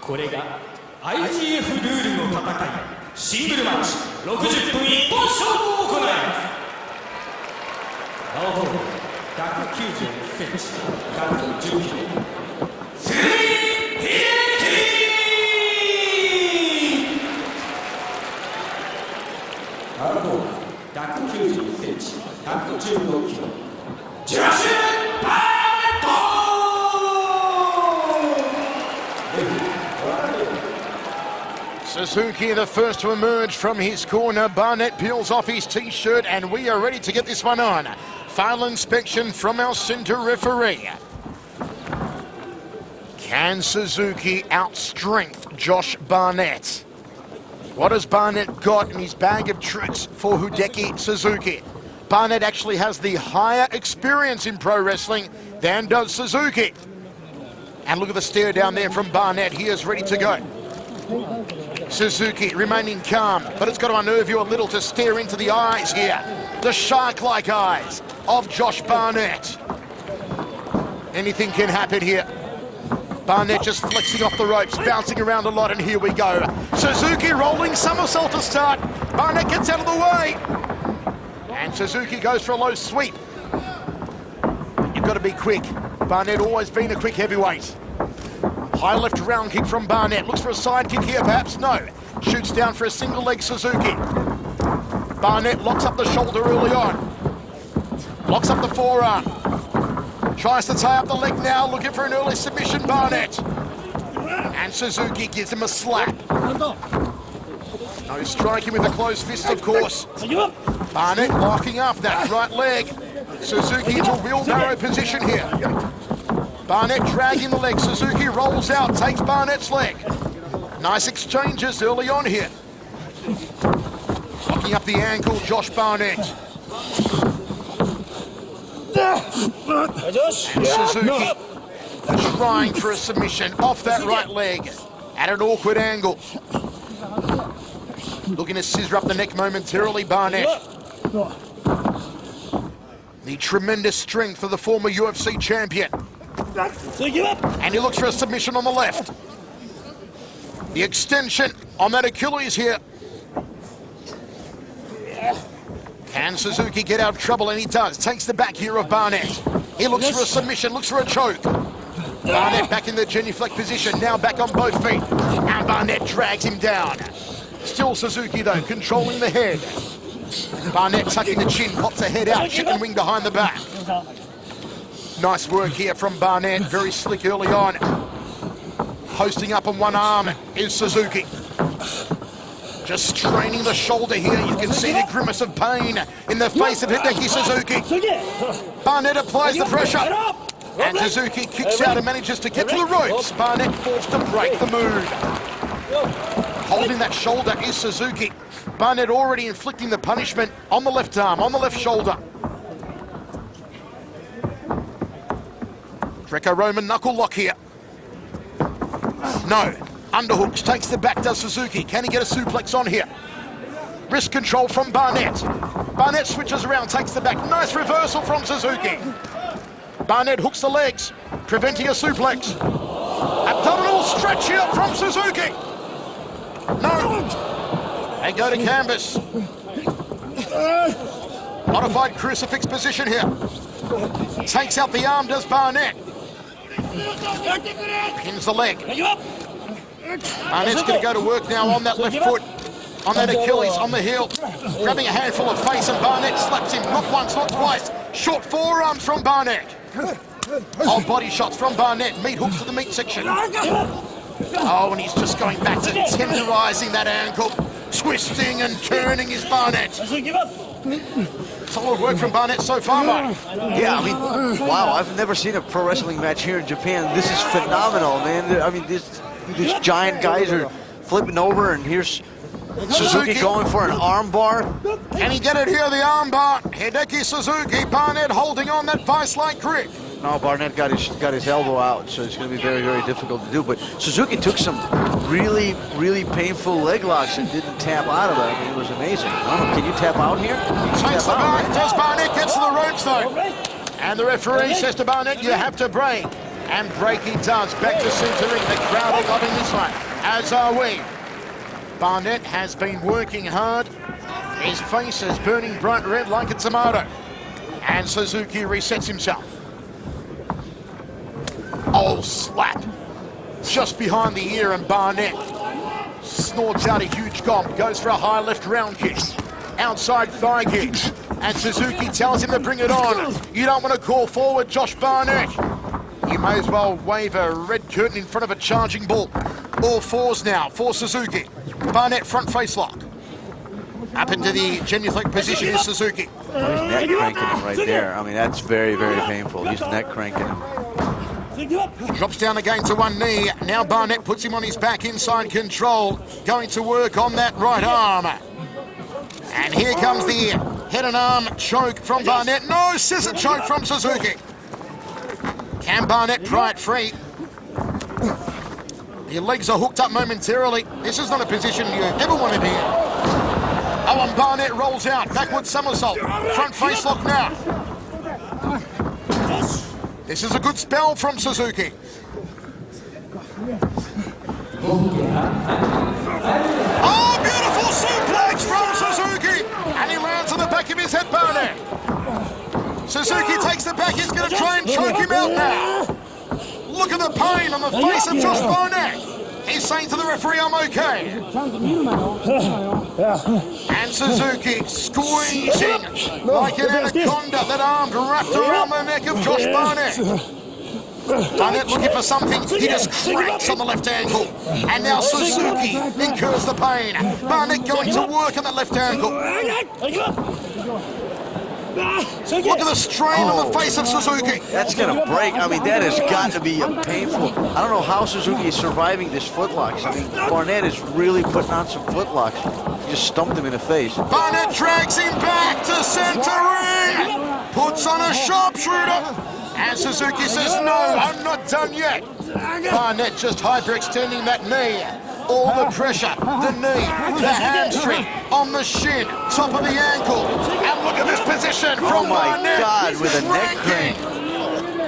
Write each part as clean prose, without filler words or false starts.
これが IGF ルールの戦い、シングルマッチ60分一本勝負を行います。青ホール191センチ、110キロ、鈴木秀樹。青ホール191センチ、115キロ、ジョシュ・バート。Suzuki, the first to emerge from his corner. Barnett peels off his t-shirt and we are ready to get this one on. Final inspection from our center referee. Can Suzuki outstrength Josh Barnett? What has Barnett got in his bag of tricks for Hideki Suzuki? Barnett actually has the higher experience in pro wrestling than does Suzuki. And look at the stare down there from Barnett. He is ready to go. Suzuki remaining calm, but it's got to unnerve you a little to stare into the eyes here. The shark-like eyes of Josh Barnett. Anything can happen here. Barnett just flexing off the ropes, bouncing around a lot, and here we go. Suzuki rolling somersault to start. Barnett gets out of the way. And Suzuki goes for a low sweep. You've got to be quick. Barnett always been a quick heavyweight. High left round kick from Barnett. Looks for a side kick here, perhaps. No. Shoots down for a single leg Suzuki. Barnett locks up the shoulder early on. Locks up the forearm. Tries to tie up the leg now, looking for an early submission, Barnett. And Suzuki gives him a slap. No striking with a closed fist, of course. Barnett locking up that right leg. Suzuki into a wheelbarrow position here. Barnett dragging the leg. Suzuki rolls out, takes Barnett's leg. Nice exchanges early on here. Locking up the ankle, Josh Barnett. And Suzuki trying for a submission off that right leg at an awkward angle. Looking to scissor up the neck momentarily, Barnett. The tremendous strength of the former UFC champion. And he looks for a submission on the left. The extension on that Achilles here. Can Suzuki get out of trouble? And he does. Takes the back here of Barnett. He looks for a submission, looks for a choke. Barnett back in the genuflect position, now back on both feet. And Barnett drags him down. Still Suzuki though, controlling the head. Barnett tucking the chin, pops the head out, chicken wing behind the back. Nice work here from Barnett, very slick early on. Posting up on one arm is Suzuki. Just straining the shoulder here. You can see the grimace of pain in the face of Hideki Suzuki. Barnett applies the pressure. And Suzuki kicks out and manages to get to the ropes. Barnett forced to break the move. Holding that shoulder is Suzuki. Barnett already inflicting the punishment on the left arm, on the left shoulder. Greco-Roman knuckle lock here. No. Underhooks, takes the back, does Suzuki. Can he get a suplex on here? Wrist control from Barnett. Barnett switches around, takes the back. Nice reversal from Suzuki. Barnett hooks the legs, preventing a suplex. Abdominal stretch here from Suzuki. No. They go to canvas. Modified crucifix position here. Takes out the arm, does Barnett. Pins the leg. Barnett's going to go to work now on that left foot, on that Achilles, on the heel. Grabbing a handful of face and Barnett slaps him, not once, not twice. Short forearms from Barnett. Oh, body shots from Barnett, meat hooks to the meat section. Oh, and he's just going back to tenderizing that ankle. Twisting and turning his Barnett. Solid work from Barnett so far, Mike. Yeah, I mean, wow, I've never seen a pro wrestling match here in Japan. This is phenomenal, man. I mean, these giant guys are flipping over, and here's Suzuki going for an arm bar. Can he get it here, the arm bar? Hideki Suzuki, Barnett holding on that vice-like grip. No, Barnett got his elbow out, so it's going to be very, very difficult to do. But Suzuki took some really, really painful leg locks and didn't tap out of it. I mean, it was amazing. I don't know, can you tap out here? Takes the back, does Barnett, gets to the ropes though. And the referee says to Barnett, you have to break. And break he does, back to centering. The crowd are loving this one, as are we. Barnett has been working hard. His face is burning bright red like a tomato. And Suzuki resets himself. Oh, slap. Just behind the ear, and Barnett snorts out a huge gomp, goes for a high left round kick. Outside thigh kick. And Suzuki tells him to bring it on. You don't want to call forward Josh Barnett. You may as well wave a red curtain in front of a charging bull. All fours now for Suzuki. Barnett front face lock. Up into the genuflect position is Suzuki. Well, he's neck cranking him right there. I mean, that's very, very painful. He's neck cranking him. Drops down again to one knee. Now Barnett puts him on his back, inside control. Going to work on that right arm. And here comes the head and arm choke from Barnett. No, scissor choke from Suzuki. Can Barnett pry it free? The legs are hooked up momentarily. This is not a position you ever want to be in. Oh, and Barnett rolls out. Backward somersault. Front face lock now. This is a good spell from Suzuki. Oh, beautiful suplex from Suzuki. And he lands on the back of his head, Barnett. Suzuki takes the back. He's going to try and choke him out now. Look at the pain on the face of Josh Barnett. He's saying to the referee, I'm okay. And Suzuki squeezing like an anaconda, that arm wrapped around the neck of Josh Barnett. Barnett looking for something. He just cracks on the left ankle. And now Suzuki incurs the pain. Barnett going to work on the left ankle. Look at the strain on the face of Suzuki. That's going to break. I mean, that has got to be painful. I don't know how Suzuki is surviving this footlocks. I mean, Barnett is really putting on some footlocks. He just stumped him in the face. Barnett drags him back to center ring. Puts on a sharpshooter. And Suzuki says, no, I'm not done yet. Barnett just hyperextending that knee. All the pressure, the knee, the hamstring, on the shin, top of the ankle. And look at this position from Barnett. Oh my God, with a neck crank.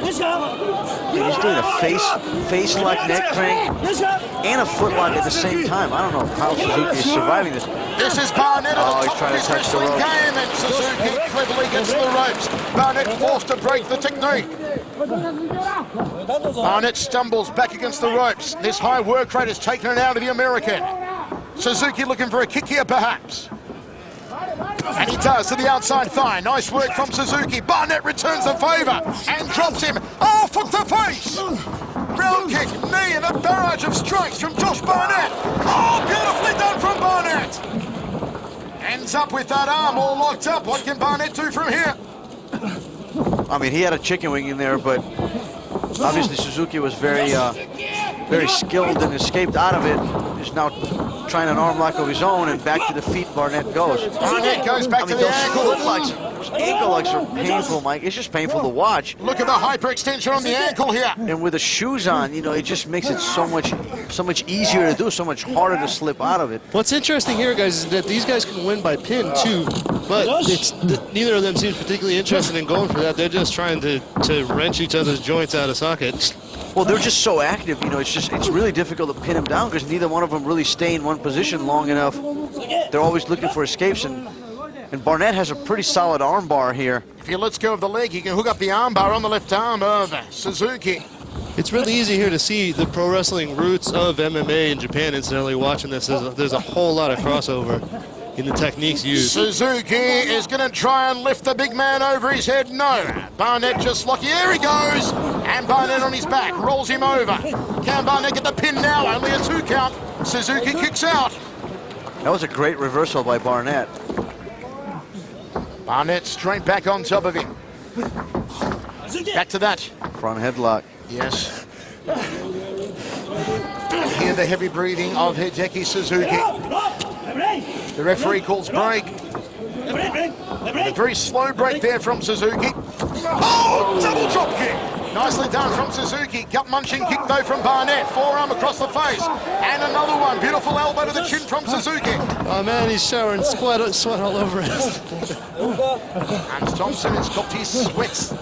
He's doing a face lock neck crank and a foot lock at the same time. I don't know how Suzuki is surviving this. This is Barnett at the he's top trying of to his touch the wrestling ropes. game, and Suzuki cleverly gets to the ropes. Barnett forced to break the technique. Barnett stumbles back against the ropes. This high work rate has taken it out of the American. Suzuki looking for a kick here, perhaps. And he does to the outside thigh. Nice work from Suzuki. Barnett returns the favor and drops him. Oh, foot to face. Round kick, knee, and a barrage of strikes from Josh Barnett. Oh, beautifully done from Barnett. Ends up with that arm all locked up. What can Barnett do from here? I mean, he had a chicken wing in there, but obviously Suzuki was very skilled and escaped out of it. He's now trying an arm lock of his own, and back to the feet Barnett goes. Barnett goes back to the ankle. Those ankle locks are painful, Mike. It's just painful to watch. Look at the hyperextension on the ankle here. And with the shoes on, you know, it just makes it so much easier to do, so much harder to slip out of it. What's interesting here, guys, is that these guys can win by pin too, but neither of them seems particularly interested in going for that. They're just trying to wrench each other's joints out of socket. Well, they're just so active, you know, it's really difficult to pin them down because neither one of them really stay in one position long enough. They're always looking for escapes, and Barnett has a pretty solid arm bar here. If he lets go of the leg, he can hook up the arm bar on the left arm of Suzuki. It's really easy here to see the pro wrestling roots of MMA in Japan. Incidentally, watching this, there's a whole lot of crossover in the techniques used. Suzuki is going to try and lift the big man over his head. No. Barnett just lucky. Here he goes. And Barnett on his back. Rolls him over. Can Barnett get the pin now? Only a 2 count. Suzuki kicks out. That was a great reversal by Barnett. Barnett straight back on top of him. Back to that. Front headlock. Yes. Hear the heavy breathing of Hideki Suzuki. The referee calls break. A very slow break there from Suzuki. Oh, double drop kick. Nicely done from Suzuki. Gut munching kick though from Barnett. Forearm across the face. And another one. Beautiful elbow to the chin from Suzuki. Oh man, he's showering sweat all over it. Hans Thompson has copped his sweats.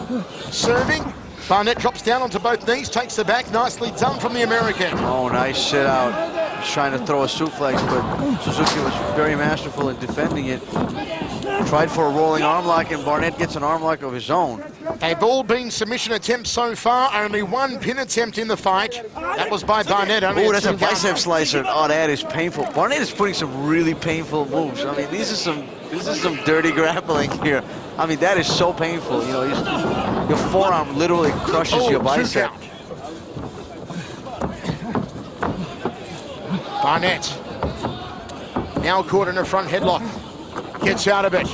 Serving. Barnett drops down onto both knees, takes the back. Nicely done from the American. Oh, nice sit out. He's trying to throw a suplex, but Suzuki was very masterful in defending it. Tried for a rolling arm lock, and Barnett gets an arm lock of his own. They've all been submission attempts so far. Only one pin attempt in the fight. That was by Barnett. Oh, that's a bicep slicer. Oh, that is painful. Barnett is putting some really painful moves. I mean, this is some dirty grappling here. I mean, that is so painful. You know, your forearm literally crushes your bicep. Barnett now caught in a front headlock. Gets out of it.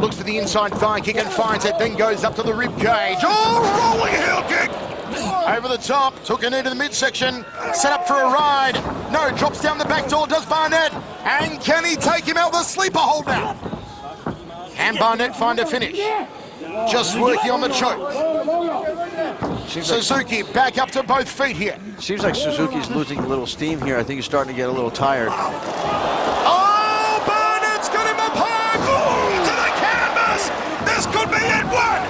Looks for the inside thigh kick and finds it. Then goes up to the rib cage. Oh, rolling heel kick! Over the top. Took a knee to the midsection. Set up for a ride. No, drops down the back door. Does Barnett. And can he take him out with a sleeper hold now? Can Barnett find a finish? Just working on the choke. Suzuki back up to both feet here. Seems like Suzuki's losing a little steam here. I think he's starting to get a little tired. Oh, Barnett's got him up high. Boom to the canvas. This could be it. 1,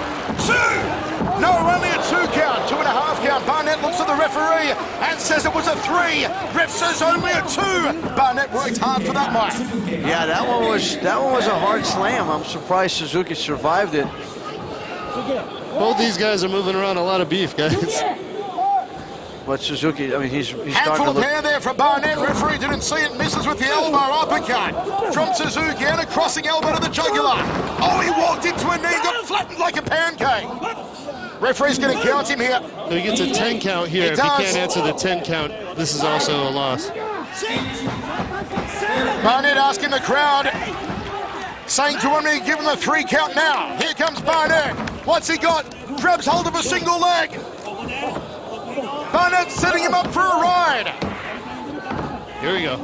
2. No, only a 2 count. 2.5 count. Barnett looks at the referee and says it was a 3. Ref says only a 2. Barnett worked hard for that one. Yeah, that one was a hard slam. I'm surprised Suzuki survived it. Both these guys are moving around a lot of beef, guys. But Suzuki, I mean, he's starting to Handful of look... hair there for Barnett. Referee didn't see it. Misses with the elbow uppercut from Suzuki and a crossing elbow to the jugular. Oh, he walked into a knee, got flattened like a pancake. Referee's going to count him here. So he gets a 10 count here. If he can't answer the 10 count, this is also a loss. Barnett asking the crowd, saying to him, give him the 3 count now. Here comes Barnett. What's he got? Grabs hold of a single leg. Barnett setting him up for a ride. Here we go.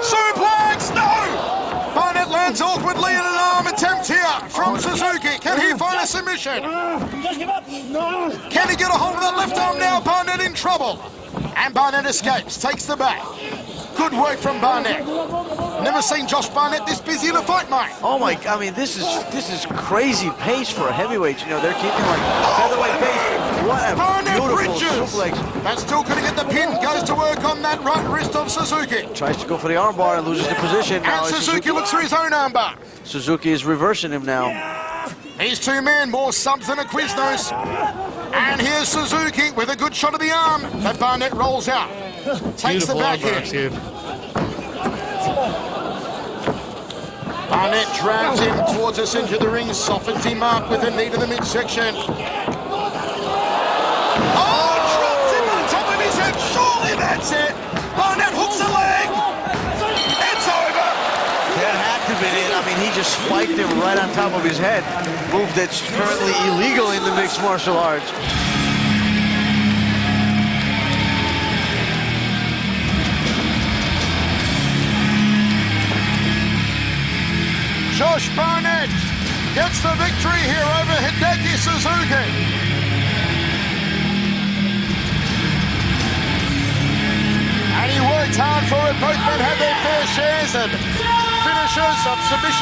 Suplex! No! Barnett lands awkwardly in an arm attempt here from Suzuki. Can he find a submission? Can he get a hold of that left arm now? Barnett in trouble. And Barnett escapes, takes the back. Good work from Barnett. Never seen Josh Barnett this busy in a fight, mate. Oh my! I mean, this is crazy pace for a heavyweight. You know, they're keeping like featherweight pace. What a Barnett beautiful bridges. suplex! That's still couldn't get the pin. Goes to work on that right wrist of Suzuki. Tries to go for the armbar and loses the position. Now And Suzuki looks for his own armbar. Suzuki is reversing him now. He's 2 men, more subs than a Quiznos. And here's Suzuki with a good shot of the arm. But Barnett rolls out. Takes the back here. Barnett drags him towards the centre of the ring, softens him up with a knee to the midsection. Oh, drops him on top of his head. Surely that's it. Barnett hooks the leg. It's over. That had to be it. I mean, he just spiked him right on top of his head. Move that's currently illegal in the mixed martial arts. Josh Barnett gets the victory here over Hideki Suzuki. And he worked hard for it. Both men had their fair shares and finishes of submission.